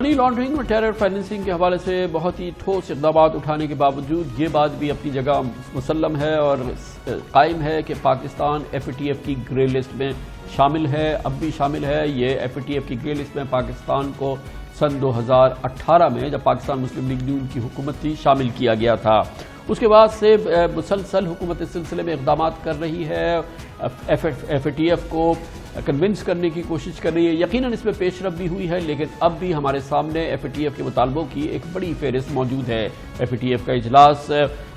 Money laundering اور terror financing کے حوالے سے بہت ہی ٹھوس اقدامات اٹھانے کے باوجود یہ بات بھی اپنی جگہ مسلم ہے اور قائم ہے کہ Pakistan F A T F کی گرے لسٹ میں شامل ہے، اب بھی شامل ہے۔ یہ ایف اے ٹی ایف کی گرے لسٹ میں پاکستان کو سن 2018 میں جب پاکستان مسلم لیگ نون کی حکومت تھی شامل کیا گیا تھا۔ اس کے بعد سے مسلسل حکومت اس سلسلے میں اقدامات کر رہی ہے، ایف اے ٹی ایف کو کنونس کرنے کی کوشش کر رہی ہے۔ یقیناً اس میں پیش رفت بھی ہوئی ہے، لیکن اب بھی ہمارے سامنے ایف اے ٹی ایف کے مطالبوں کی ایک بڑی فہرست موجود ہے۔ ایف اے ٹی ایف کا اجلاس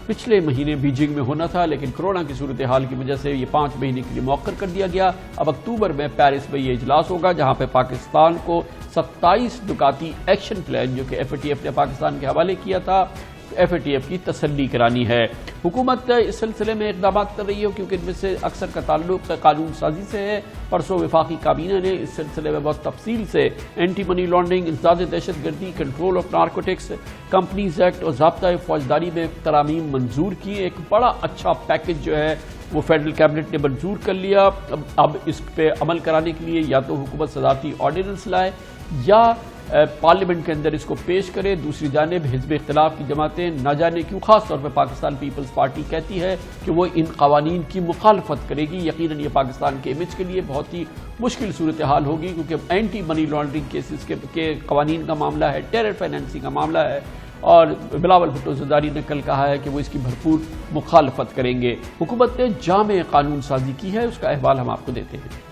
پچھلے مہینے بیجنگ میں ہونا تھا، لیکن کورونا کی صورتحال کی وجہ سے یہ 5 مہینے کے لیے مؤخر کر دیا گیا۔ اب اکتوبر میں پیرس میں یہ اجلاس ہوگا، جہاں پہ پاکستان کو 27 نکاتی ایکشن پلان جو کہ ایف اے ٹی ایف نے پاکستان کے حوالے کیا تھا، ایف اے ٹی ایف کی تسلی کرانی ہے۔ حکومت اس سلسلے میں اقدامات کر رہی ہے کیونکہ ان میں سے اکثر کا تعلق قانون سازی سے ہے۔ پرسوں وفاقی کابینہ نے اس سلسلے میں بہت تفصیل سے اینٹی منی لانڈرنگ، انسداد دہشت گردی، control of narcotics, companies act اور ضابطۂ فوجداری میں ترامیم منظور کی۔ ایک بڑا اچھا پیکج جو ہے وہ فیڈرل کیبنٹ نے منظور کر لیا۔ اب اس پہ عمل کرانے کے لیے یا تو حکومت صدارتی آرڈیننس لائے یا پارلیمنٹ کے اندر اس کو پیش کرے۔ دوسری جانب حزب اختلاف کی جماعتیں نہ جانے کیوں، خاص طور پہ پاکستان پیپلز پارٹی کہتی ہے کہ وہ ان قوانین کی مخالفت کرے گی۔ یقیناً یہ پاکستان کے امیج کے لیے بہت ہی مشکل صورتحال ہوگی، کیونکہ اینٹی منی لانڈرنگ کیسز کے قوانین کا معاملہ ہے، ٹیرر فائنینسنگ کا معاملہ ہے، اور بلاول بھٹو زرداری نے کل کہا ہے کہ وہ اس کی بھرپور مخالفت کریں گے۔ حکومت نے جامع قانون سازی کی ہے، اس کا احوال ہم آپ کو دیتے ہیں۔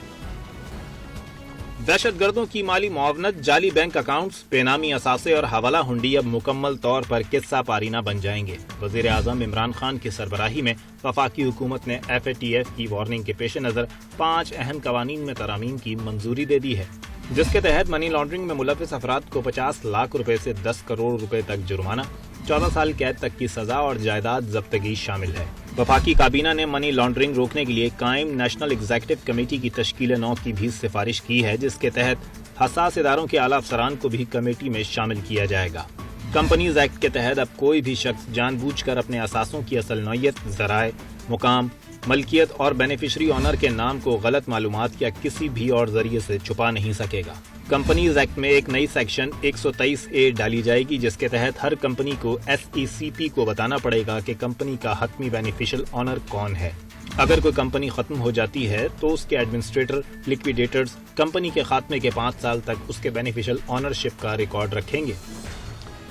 دہشت گردوں کی مالی معاونت، جعلی بینک اکاؤنٹس، بے نامی اثاثے اور حوالہ ہنڈی اب مکمل طور پر قصہ پارینہ بن جائیں گے۔ وزیر اعظم عمران خان کی سربراہی میں وفاقی حکومت نے ایف اے ٹی ایف کی وارننگ کے پیش نظر 5 اہم قوانین میں ترامیم کی منظوری دے دی ہے، جس کے تحت منی لانڈرنگ میں ملوث افراد کو 50 لاکھ روپے سے 10 کروڑ روپے تک جرمانہ، 14 سال قید تک کی سزا اور جائیداد ضبطگی شامل ہے۔ وفاقی کابینہ نے منی لانڈرنگ روکنے کے لیے قائم نیشنل ایگزیکٹو کمیٹی کی تشکیل نو کی بھی سفارش کی ہے، جس کے تحت حساس اداروں کے اعلیٰ افسران کو بھی کمیٹی میں شامل کیا جائے گا۔ کمپنیز ایکٹ کے تحت اب کوئی بھی شخص جان بوجھ کر اپنے اثاثوں کی اصل نوعیت، ذرائع، مقام، ملکیت اور بینیفیشری آنر کے نام کو غلط معلومات یا کسی بھی اور ذریعے سے چھپا نہیں سکے گا۔ کمپنیز ایکٹ میں ایک نئی سیکشن 123A ڈالی جائے گی، جس کے تحت ہر کمپنی کو SECP کو بتانا پڑے گا کہ کمپنی کا حتمی بینیفیشل آنر کون ہے۔ اگر کوئی کمپنی ختم ہو جاتی ہے تو اس کے ایڈمنسٹریٹر، لکویڈیٹرز کمپنی کے خاتمے کے 5 سال تک اس کے بینیفیشل آنرشپ کا ریکارڈ رکھیں گے۔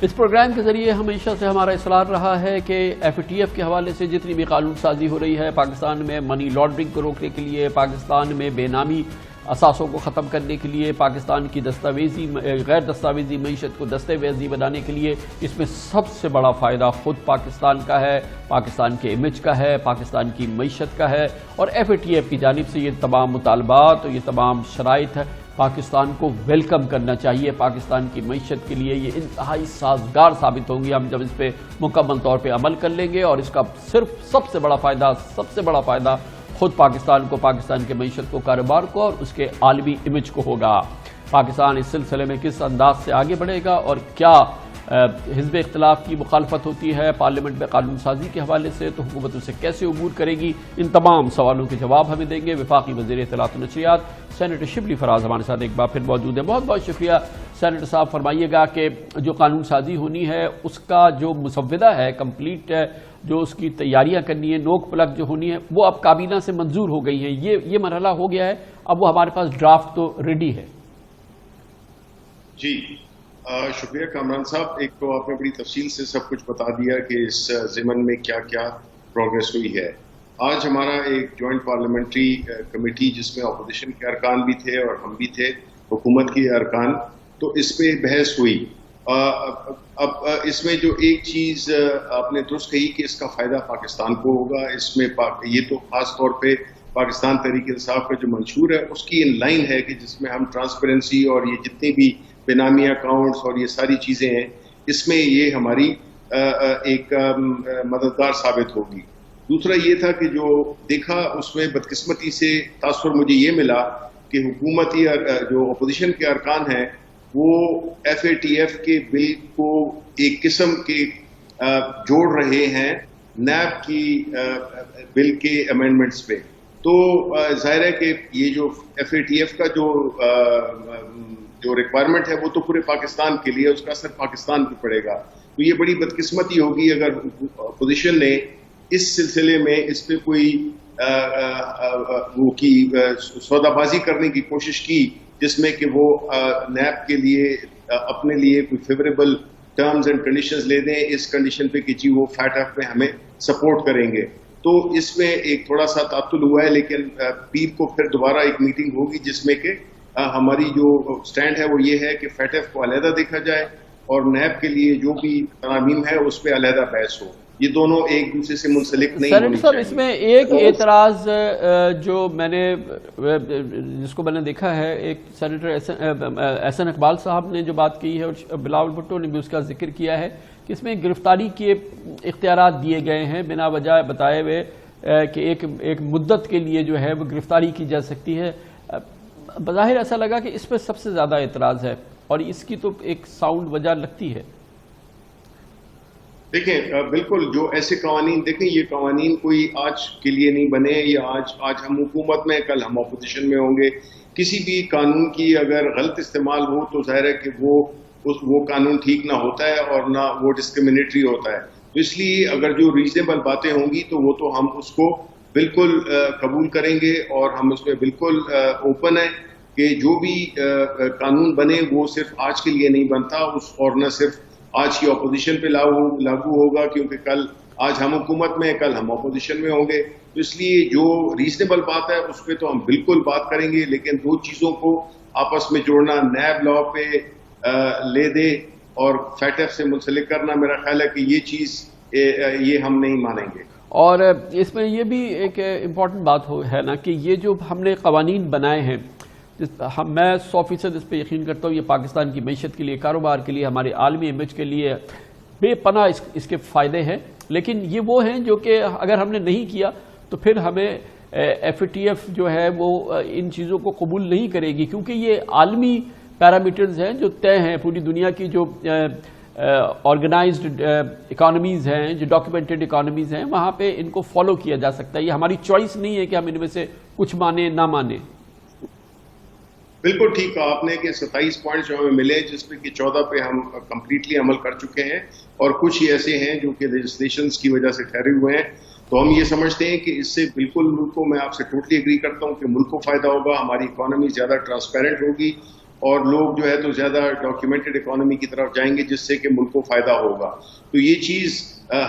اس پروگرام کے ذریعے ہمیشہ سے ہمارا اصرار رہا ہے کہ ایف اے ٹی ایف کے حوالے سے جتنی بھی قانون سازی ہو رہی ہے پاکستان میں منی لانڈرنگ کو روکنے کے لیے، پاکستان میں بے نامی اثاثوں کو ختم کرنے کے لیے، پاکستان کی غیر دستاویزی معیشت کو دستاویزی بنانے کے لیے، اس میں سب سے بڑا فائدہ خود پاکستان کا ہے، پاکستان کے امیج کا ہے، پاکستان کی معیشت کا ہے۔ اور ایف اے ٹی ایف کی جانب سے یہ تمام مطالبات اور یہ تمام شرائط پاکستان کو ویلکم کرنا چاہیے۔ پاکستان کی معیشت کے لیے یہ انتہائی سازگار ثابت ہوں گی ہم جب اس پہ مکمل طور پہ عمل کر لیں گے، اور اس کا سب سے بڑا فائدہ خود پاکستان کو، پاکستان کے معیشت کو، کاروبار کو اور اس کے عالمی امیج کو ہوگا۔ پاکستان اس سلسلے میں کس انداز سے آگے بڑھے گا اور کیا حزب اختلاف کی مخالفت ہوتی ہے پارلیمنٹ میں قانون سازی کے حوالے سے، تو حکومت اسے کیسے عبور کرے گی، ان تمام سوالوں کے جواب ہمیں دیں گے وفاقی وزیر اطلاعات و نشریات سینیٹر شبلی فراز ہمارے ساتھ ایک بار پھر موجود ہیں۔ بہت بہت شکریہ سینیٹر صاحب۔ فرمائیے گا کہ جو قانون سازی ہونی ہے اس کا جو مسودہ ہے کمپلیٹ ہے، جو اس کی تیاریاں کرنی ہے، نوک پلک جو ہونی ہے، وہ اب کابینہ سے منظور ہو گئی ہیں، یہ مرحلہ ہو گیا ہے، اب وہ ہمارے پاس ڈرافٹ تو ریڈی ہے۔ جی شکریہ کامران صاحب، ایک تو آپ نے بڑی تفصیل سے سب کچھ بتا دیا کہ اس ضمن میں کیا کیا پروگریس ہوئی ہے۔ آج ہمارا ایک جوائنٹ پارلیمنٹری کمیٹی جس میں اپوزیشن کے ارکان بھی تھے اور ہم بھی تھے، حکومت کے ارکان، تو اس پہ بحث ہوئی۔ اب اس میں جو ایک چیز آپ نے درست کہی کہ اس کا فائدہ پاکستان کو ہوگا، اس میں یہ تو خاص طور پہ پاکستان تحریک انصاف کا جو منشور ہے اس کی ان لائن ہے کہ جس میں ہم ٹرانسپیرنسی اور یہ جتنے بھی بے نامی اکاؤنٹس اور یہ ساری چیزیں ہیں، اس میں یہ ہماری ایک مددگار ثابت ہوگی۔ دوسرا یہ تھا کہ جو دیکھا اس میں بدقسمتی سے تاثر مجھے یہ ملا کہ حکومتی جو اپوزیشن کے ارکان ہیں وہ ایف اے ٹی ایف کے بل کو ایک قسم کے جوڑ رہے ہیں نیب کی بل کے امینڈمنٹس پہ۔ تو ظاہر ہے کہ یہ جو ایف اے ٹی ایف کا جو جو ریکوائرمنٹ ہے وہ تو پورے پاکستان کے لیے، اس کا اثر پاکستان پہ پڑے گا. تو یہ بڑی بدقسمتی ہوگی اگر اپوزیشن نے اس سلسلے میں اس پہ کوئی سودا بازی کرنے کی کوشش کی، جس میں کہ وہ نیب کے لیے اپنے لیے کوئی فیوریبل ٹرمز اینڈ کنڈیشنز لے دیں اس کنڈیشن پہ کہ جی وہ فیٹ ایف میں ہمیں سپورٹ کریں گے. تو اس میں ایک تھوڑا سا تعطل ہوا ہے، لیکن پیر کو پھر دوبارہ ایک میٹنگ ہوگی جس میں کہ ہماری جو سٹینڈ ہے وہ یہ ہے کہ فیٹ ایف کو علیحدہ دیکھا جائے اور نیب کے لیے جو بھی ترامیم ہے اس پہ علیحدہ بحث ہو. یہ دونوں ایک دوسرے سے منسلک نہیں ہونی چاہیے. اس میں ایک اعتراض جو میں نے جس کو میں نے دیکھا ہے، ایک سینیٹر احسن اقبال صاحب نے جو بات کی ہے اور بلاول بھٹو نے بھی اس کا ذکر کیا ہے کہ اس میں گرفتاری کے اختیارات دیے گئے ہیں بنا وجہ بتائے ہوئے کہ ایک مدت کے لیے جو ہے وہ گرفتاری کی جا سکتی ہے. بظاہر ایسا لگا کہ اس پہ سب سے زیادہ اعتراض ہے اور اس کی تو ایک ساؤنڈ وجہ لگتی ہے. دیکھیں بالکل جو ایسے قوانین، دیکھیں یہ قوانین کوئی آج کے لیے نہیں بنے، یا آج ہم حکومت میں کل ہم اپوزیشن میں ہوں گے. کسی بھی قانون کی اگر غلط استعمال ہو تو ظاہر ہے کہ وہ قانون ٹھیک نہ ہوتا ہے اور نہ وہ ڈسکریمنیٹری ہوتا ہے. تو اس لیے اگر جو ریزنیبل باتیں ہوں گی تو وہ تو ہم اس کو بالکل قبول کریں گے اور ہم اس میں بالکل اوپن ہیں کہ جو بھی قانون بنے وہ صرف آج کے لیے نہیں بنتا اور نہ صرف آج کی اپوزیشن پہ لاگو ہوگا، کیونکہ کل آج ہم حکومت میں کل ہم اپوزیشن میں ہوں گے. تو اس لیے جو ریزنیبل بات ہے اس پہ تو ہم بالکل بات کریں گے، لیکن دو چیزوں کو آپس میں جوڑنا، نیب لا پہ لے دے اور فیٹ ایف سے منسلک کرنا، میرا خیال ہے کہ یہ چیز یہ ہم نہیں مانیں گے. اور اس میں یہ بھی ایک امپورٹنٹ بات ہے نا کہ یہ جو ہم نے قوانین بنائے ہیں، میں 100% اس پہ یقین کرتا ہوں یہ پاکستان کی معیشت کے لیے، کاروبار کے لیے، ہمارے عالمی امیج کے لیے بے پناہ اس کے فائدے ہیں. لیکن یہ وہ ہیں جو کہ اگر ہم نے نہیں کیا تو پھر ہمیں ایف اے ٹی ایف جو ہے وہ ان چیزوں کو قبول نہیں کرے گی، کیونکہ یہ عالمی پیرامیٹرز ہیں جو طے ہیں. پوری دنیا کی جو آرگنائزڈ اکانومیز ہیں، جو ڈاکیومنٹڈ اکانومیز ہیں، وہاں پہ ان کو فالو کیا جا سکتا ہے. یہ ہماری چوائس نہیں ہے کہ ہم ان میں سے کچھ مانیں نہ مانیں. بالکل ٹھیک کہا آپ نے کہ 27 پوائنٹس جو ہمیں ملے جس پہ کہ 14 پہ ہم کمپلیٹلی عمل کر چکے ہیں اور کچھ ہی ایسے ہیں جو کہ لیجسلیشنز کی وجہ سے ٹھہرے ہوئے ہیں. تو ہم یہ سمجھتے ہیں کہ اس سے بالکل ملک کو، میں آپ سے ٹوٹلی ایگری کرتا ہوں کہ ملک کو فائدہ ہوگا، ہماری اکانومی زیادہ ٹرانسپیرنٹ ہوگی اور لوگ جو ہے تو زیادہ ڈاکیومنٹڈ اکانومی کی طرف جائیں گے، جس سے کہ ملک کو فائدہ ہوگا. تو یہ چیز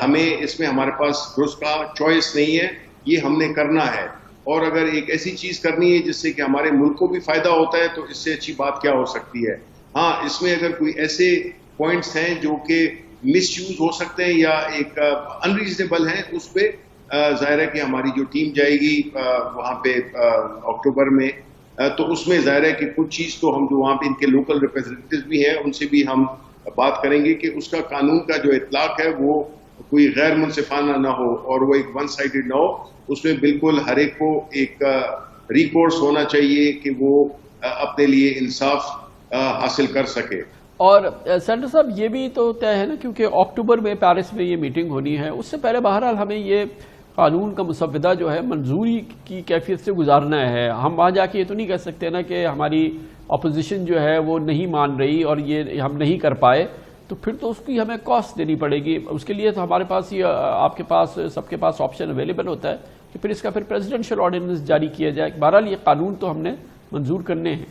ہمیں اس میں ہمارے پاس درست کا چوائس نہیں ہے، یہ ہم نے کرنا ہے. اور اگر ایک ایسی چیز کرنی ہے جس سے کہ ہمارے ملک کو بھی فائدہ ہوتا ہے تو اس سے اچھی بات کیا ہو سکتی ہے. ہاں اس میں اگر کوئی ایسے پوائنٹس ہیں جو کہ مس یوز ہو سکتے ہیں یا ایک انریزنیبل ہیں، اس پہ ظاہر ہے کہ ہماری جو ٹیم جائے گی وہاں پہ اکتوبر میں، تو اس میں ظاہر ہے کہ کچھ چیز تو ہم جو وہاں پہ ان کے لوکل ریپرزینٹیوز بھی ہیں ان سے بھی ہم بات کریں گے کہ اس کا قانون کا جو اطلاق ہے وہ کوئی غیر منصفانہ نہ ہو اور وہ ایک ون سائیڈڈ نہ ہو. اس میں بالکل ہر ایک کو ایک ریکورس ہونا چاہیے کہ وہ اپنے لیے انصاف حاصل کر سکے. اور سینٹر صاحب یہ بھی تو طے ہے نا، کیونکہ اکتوبر میں پیرس میں یہ میٹنگ ہونی ہے، اس سے پہلے بہرحال ہمیں یہ قانون کا مسودہ جو ہے منظوری کی کیفیت سے گزارنا ہے. ہم وہاں جا کے یہ تو نہیں کہہ سکتے نا کہ ہماری اپوزیشن جو ہے وہ نہیں مان رہی اور یہ ہم نہیں کر پائے، تو پھر تو اس کی ہمیں کاسٹ دینی پڑے گی. اس کے لیے تو ہمارے پاس یہ آپ کے پاس سب کے پاس آپشن اویلیبل ہوتا ہے کہ پھر اس کا پھر پریزیڈنشل آرڈیننس جاری کیا جائے. بہرحال یہ قانون تو ہم نے منظور کرنے ہیں.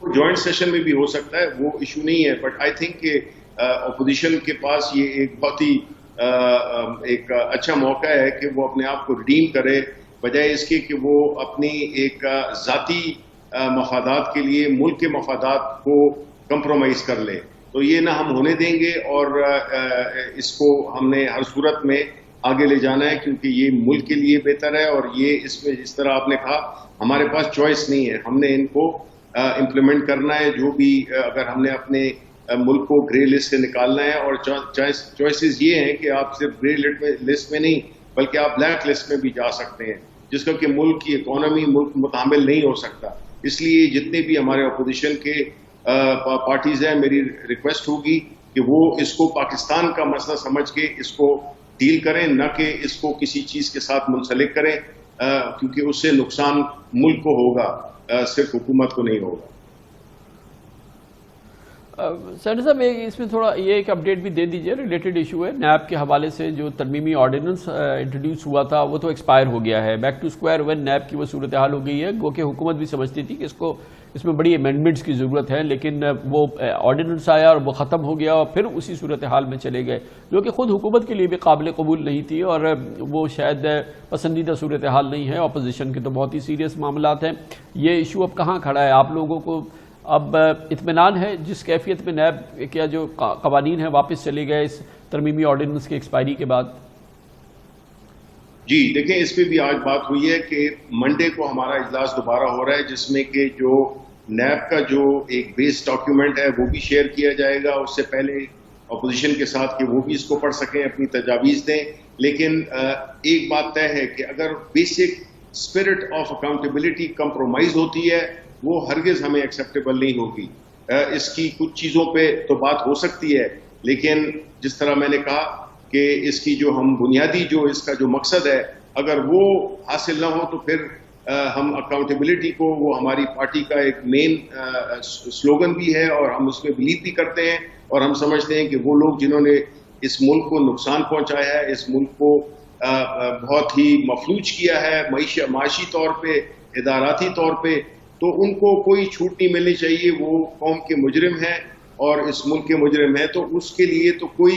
جوائنٹ سیشن میں بھی ہو سکتا ہے، وہ ایشو نہیں ہے، بٹ آئی تھنک کہ اپوزیشن کے پاس یہ ایک بہت ہی ایک اچھا موقع ہے کہ وہ اپنے آپ کو ریڈیم کرے، بجائے اس کے کہ وہ اپنی ایک ذاتی مفادات کے لیے ملک کے مفادات کو کمپرومائز کر لے. تو یہ نہ ہم ہونے دیں گے اور اس کو ہم نے ہر صورت میں آگے لے جانا ہے، کیونکہ یہ ملک کے لیے بہتر ہے اور یہ اس میں جس طرح آپ نے کہا ہمارے پاس چوائس نہیں ہے، ہم نے ان کو امپلیمنٹ کرنا ہے. جو بھی اگر ہم نے اپنے ملک کو گرے لسٹ سے نکالنا ہے، اور چوائسز یہ ہیں کہ آپ صرف گرے لسٹ میں نہیں بلکہ آپ بلیک لسٹ میں بھی جا سکتے ہیں، جس کا کہ ملک کی اکانومی ملک متحمل نہیں ہو سکتا. اس لیے جتنے بھی ہمارے اپوزیشن کے پارٹیز ہیں، میری ریکویسٹ ہوگی کہ وہ اس کو پاکستان کا مسئلہ سمجھ کے اس کو ڈیل کریں، نہ کہ اس کو کسی چیز کے ساتھ منسلک کریں، کیونکہ اس سے نقصان ملک کو ہوگا، صرف حکومت کو نہیں ہوگا. سینیٹر صاحب اس میں تھوڑا یہ ایک اپڈیٹ بھی دے دیجئے، ریلیٹڈ ایشو ہے نیب کے حوالے سے جو ترمیمی آرڈیننس انٹروڈیوس ہوا تھا وہ تو ایکسپائر ہو گیا ہے، back two square one NAB کی وہ صورتحال ہو گئی ہے، گو کہ حکومت بھی سمجھتی تھی کہ اس میں بڑی امینڈمنٹس کی ضرورت ہے، لیکن وہ آرڈیننس آیا اور وہ ختم ہو گیا اور پھر اسی صورتحال میں چلے گئے، جو کہ خود حکومت کے لیے بھی قابل قبول نہیں تھی اور وہ شاید پسندیدہ صورتحال نہیں ہے، اپوزیشن کے تو بہت ہی سیریس معاملات ہیں۔ یہ ایشو اب کہاں کھڑا ہے؟ آپ لوگوں کو اب اطمینان ہے جس کیفیت میں نیب کیا جو قوانین ہیں واپس چلے گئے اس ترمیمی آرڈیننس کی ایکسپائری کے بعد؟ جی دیکھیں، اس پہ بھی آج بات ہوئی ہے کہ منڈے کو ہمارا اجلاس دوبارہ ہو رہا ہے، جس میں کہ جو نیب کا جو ایک بیس ڈاکیومنٹ ہے وہ بھی شیئر کیا جائے گا، اس سے پہلے اپوزیشن کے ساتھ کہ وہ بھی اس کو پڑھ سکیں، اپنی تجاویز دیں۔ لیکن ایک بات طے ہے کہ اگر basic spirit of accountability compromise ہوتی ہے وہ ہرگز ہمیں ایکسیپٹیبل نہیں ہوگی۔ اس کی کچھ چیزوں پہ تو بات ہو سکتی ہے، لیکن جس طرح میں نے کہا کہ اس کی جو ہم بنیادی جو اس کا جو مقصد ہے اگر وہ حاصل نہ ہو تو پھر ہم اکاؤنٹیبلٹی کو، وہ ہماری پارٹی کا ایک مین سلوگن بھی ہے اور ہم اس میں بلیو بھی کرتے ہیں، اور ہم سمجھتے ہیں کہ وہ لوگ جنہوں نے اس ملک کو نقصان پہنچایا ہے، اس ملک کو بہت ہی مفلوج کیا ہے معاشی طور پہ، اداراتی طور پہ، تو ان کو کوئی چھوٹ نہیں ملنی چاہیے۔ وہ قوم کے مجرم ہیں اور اس ملک کے مجرم ہیں، تو اس کے لیے تو کوئی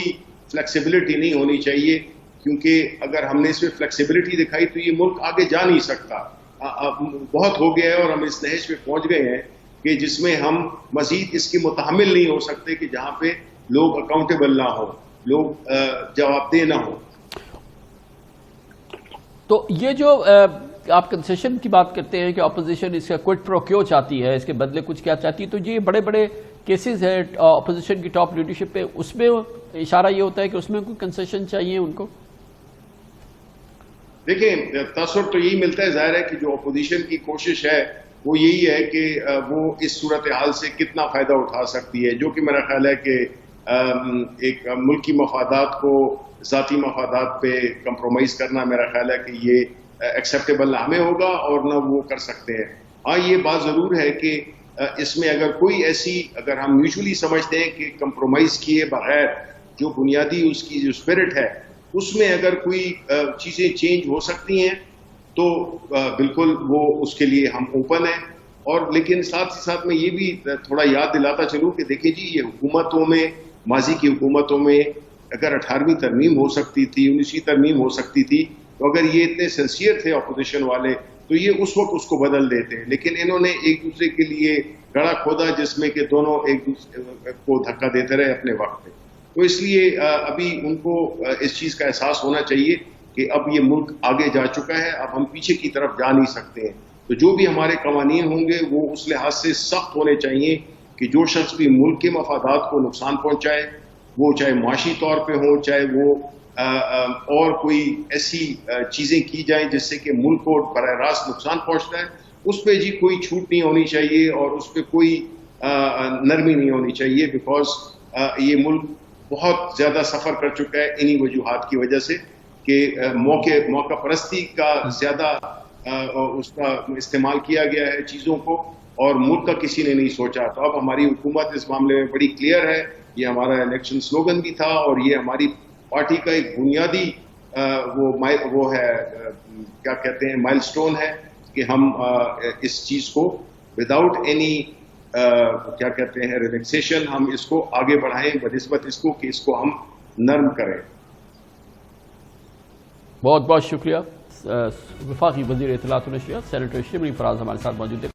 فلیکسیبلٹی نہیں ہونی چاہیے، کیونکہ اگر ہم نے اس میں فلیکسیبلٹی دکھائی تو یہ ملک آگے جا نہیں سکتا۔ بہت ہو گیا ہے اور ہم اس نہج پہ پہنچ گئے ہیں کہ جس میں ہم مزید اس کے متحمل نہیں ہو سکتے کہ جہاں پہ لوگ اکاؤنٹیبل نہ ہوں، لوگ جواب دہ نہ ہوں۔ تو یہ جو آپ کنسیشن کی بات کرتے ہیں کہ اپوزیشن اس کا کوئٹ پرو کیو چاہتی ہے، اس کے بدلے کچھ کیا چاہتی ہے، تو یہ بڑے بڑے کیسز ہیں اپوزیشن کی ٹاپ لیڈرشپ پہ، اس میں اشارہ یہ ہوتا ہے کہ اس میں کوئی کنسیشن چاہیے ان کو؟ دیکھیں، تاثر تو یہی ملتا ہے، ظاہر ہے کہ جو اپوزیشن کی کوشش ہے وہ یہی ہے کہ وہ اس صورتحال سے کتنا فائدہ اٹھا سکتی ہے، جو کہ میرا خیال ہے کہ ایک ملکی مفادات کو ذاتی مفادات پہ کمپرومائز کرنا میرا خیال ہے کہ یہ ایکسیپٹیبل نہ ہمیں ہوگا اور نہ وہ کر سکتے ہیں۔ ہاں یہ بات ضرور ہے کہ اس میں اگر کوئی ایسی، اگر ہم میوچولی سمجھتے ہیں کہ کمپرومائز کیے بغیر جو بنیادی اس کی جو اسپرٹ ہے اس میں اگر کوئی چیزیں چینج ہو سکتی ہیں تو بالکل وہ اس کے لیے ہم اوپن ہیں۔ اور لیکن ساتھ ہی ساتھ میں یہ بھی تھوڑا یاد دلاتا چلوں کہ دیکھیں جی، یہ حکومتوں میں، ماضی کی حکومتوں میں اگر 18ویں ترمیم ہو سکتی تھی، 19ویں ترمیم ہو سکتی تھی، تو اگر یہ اتنے سنسیئر تھے اپوزیشن والے تو یہ اس وقت اس کو بدل دیتے، لیکن انہوں نے ایک دوسرے کے لیے گڑھا کھودا جس میں کہ دونوں ایک دوسرے کو دھکا دیتے رہے اپنے وقت پہ۔ تو اس لیے ابھی ان کو اس چیز کا احساس ہونا چاہیے کہ اب یہ ملک آگے جا چکا ہے، اب ہم پیچھے کی طرف جا نہیں سکتے ہیں۔ تو جو بھی ہمارے قوانین ہوں گے وہ اس لحاظ سے سخت ہونے چاہیے کہ جو شخص بھی ملک کے مفادات کو نقصان پہنچائے، وہ چاہے معاشی طور پہ ہو، چاہے وہ اور کوئی ایسی چیزیں کی جائیں جس سے کہ ملک کو براہ راست نقصان پہنچتا ہے، اس پہ جی کوئی چھوٹ نہیں ہونی چاہیے اور اس پہ کوئی نرمی نہیں ہونی چاہیے، بیکاز یہ ملک بہت زیادہ سفر کر چکا ہے انہی وجوہات کی وجہ سے کہ موقع پرستی کا زیادہ اس کا استعمال کیا گیا ہے چیزوں کو، اور ملک کا کسی نے نہیں سوچا۔ تو اب ہماری حکومت اس معاملے میں بڑی کلیئر ہے، یہ ہمارا الیکشن سلوگن بھی تھا اور یہ ہماری پارٹی کا ایک بنیادی وہ ہے، کیا کہتے ہیں، مائل سٹون ہے کہ ہم اس چیز کو وداؤٹ اینی کیا کہتے ہیں ریلیکسیشن ہم اس کو آگے بڑھائیں بنسبت اس کو کہ اس کو ہم نرم کریں۔ بہت بہت شکریہ۔ وفاقی وزیر اطلاعات و نشریات سینیٹر شبلی فراز ہمارے ساتھ موجود ہے۔